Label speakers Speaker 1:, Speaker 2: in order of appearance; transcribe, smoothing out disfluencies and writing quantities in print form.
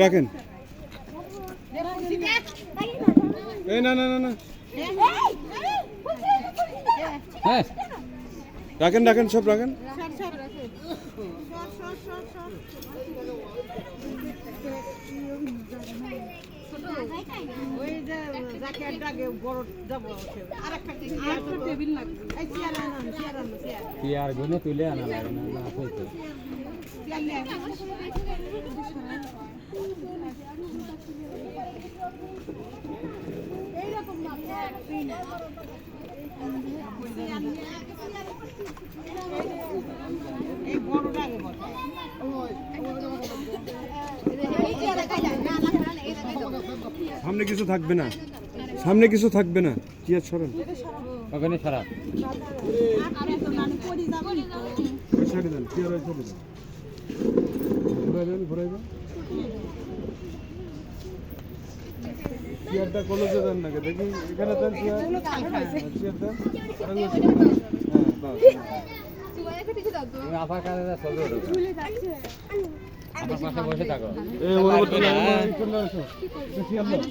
Speaker 1: রাখেন। এই না না না না,
Speaker 2: হ্যাঁ
Speaker 1: রাখেন রাখেন, সব রাখেন।
Speaker 2: চেয়ার গুনে তুলে আনা লাগে না না হইতো
Speaker 1: সামনে কিছু থাকবে না, সামনে কিছু থাকবে না, চেয়ার সরেন।
Speaker 2: ওখানে খারাপ
Speaker 1: ওই সাইডে দেন, চেয়ার ওই সাইডে দেন, ঘুরাই দেন ঘুরাই দেন। চেয়ারটা কলেজে দেন নাকি দেখি, এখানে দেন চেয়ার, চেয়ার দেন।
Speaker 2: তুমি আপার কাছে চলবে আমার পাশে বসে থাকো
Speaker 1: এই ওর মধ্যে চেয়ার দাও।